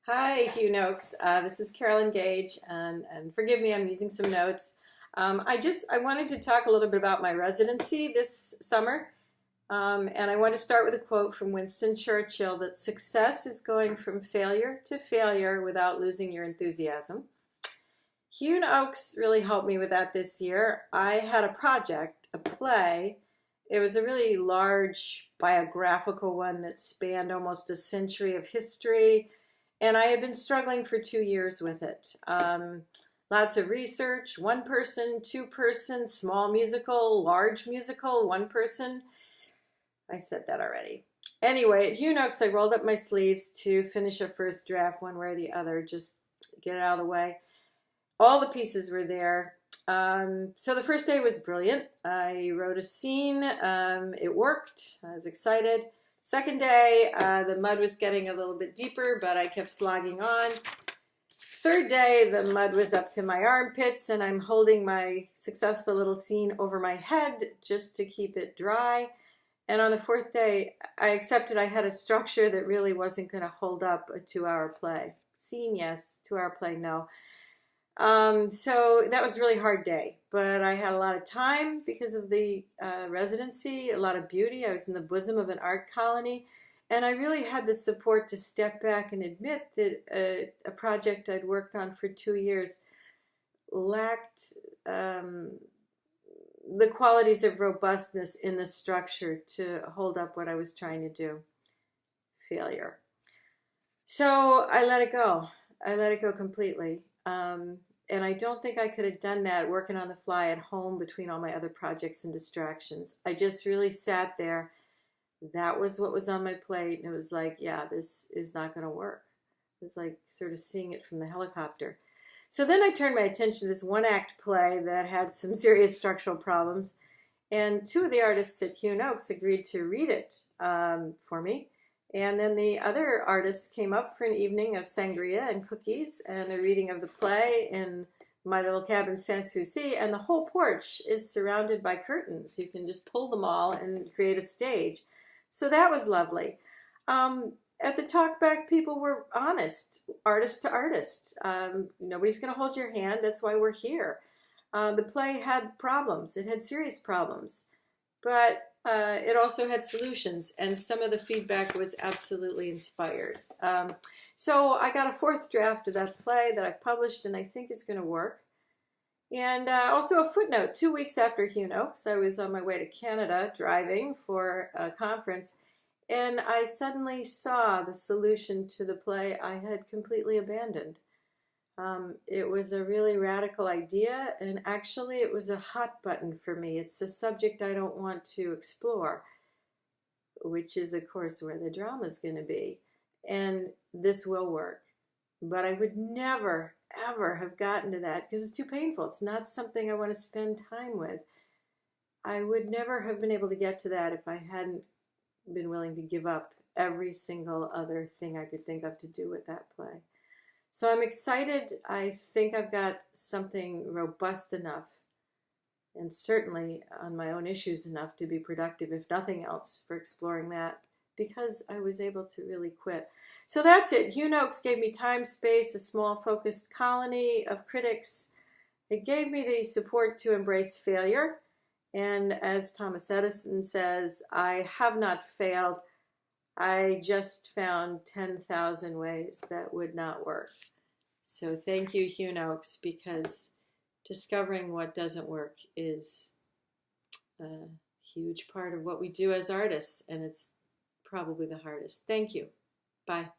Hi, Hugh Noakes. This is Carolyn Gage, and forgive me, I'm using some notes. I wanted to talk a little bit about my residency this summer, and I want to start with a quote from Winston Churchill that success is going from failure to failure without losing your enthusiasm. Hugh Noakes really helped me with that this year. I had a project, a play. It was a really large biographical one that spanned almost a century of history, and I had been struggling for 2 years with it. Lots of research, one person, two person, small musical, large musical, one person. I said that already. Anyway, at Hugh Noakes, I rolled up my sleeves to finish a first draft one way or the other, just get it out of the way. All the pieces were there. So the first day was brilliant. I wrote a scene. It worked. I was excited. Second day, the mud was getting a little bit deeper, but I kept slogging on. Third day, the mud was up to my armpits, and I'm holding my successful little scene over my head just to keep it dry. And on the fourth day, I accepted I had a structure that really wasn't going to hold up a 2-hour play. Scene, yes. 2-hour play, no. So that was a really hard day, but I had a lot of time because of the residency, a lot of beauty. I was in the bosom of an art colony, and I really had the support to step back and admit that a project I'd worked on for 2 years lacked the qualities of robustness in the structure to hold up what I was trying to do. Failure. So I let it go. I let it go completely. And I don't think I could have done that working on the fly at home between all my other projects and distractions. I just really sat there. That was what was on my plate. And it was like, yeah, this is not going to work. It was like sort of seeing it from the helicopter. So then I turned my attention to this one-act play that had some serious structural problems. And two of the artists at Hewnoaks agreed to read it for me. And then the other artists came up for an evening of sangria and cookies and a reading of the play in my little cabin Sans Souci. And the whole porch is surrounded by curtains. You can just pull them all and create a stage. So that was lovely. At the Talkback, people were honest, artist to artist. Nobody's going to hold your hand. That's why we're here. The play had problems. It had serious problems. But it also had solutions, and some of the feedback was absolutely inspired. So I got a fourth draft of that play that I published and I think is going to work. And also a footnote. 2 weeks after Hugh Noakes, I was on my way to Canada driving for a conference, and I suddenly saw the solution to the play I had completely abandoned. It was a really radical idea, and actually it was a hot button for me. It's a subject I don't want to explore, which is, of course, where the drama is going to be. And this will work. But I would never, ever have gotten to that because it's too painful. It's not something I want to spend time with. I would never have been able to get to that if I hadn't been willing to give up every single other thing I could think of to do with that play. So I'm excited. I think I've got something robust enough and certainly on my own issues enough to be productive, if nothing else, for exploring that because I was able to really quit. So that's it. Hugh Noakes gave me time, space, a small focused colony of critics. It gave me the support to embrace failure. And as Thomas Edison says, I have not failed. I just found 10,000 ways that would not work. So thank you, Hugh Noakes, because discovering what doesn't work is a huge part of what we do as artists, and it's probably the hardest. Thank you. Bye.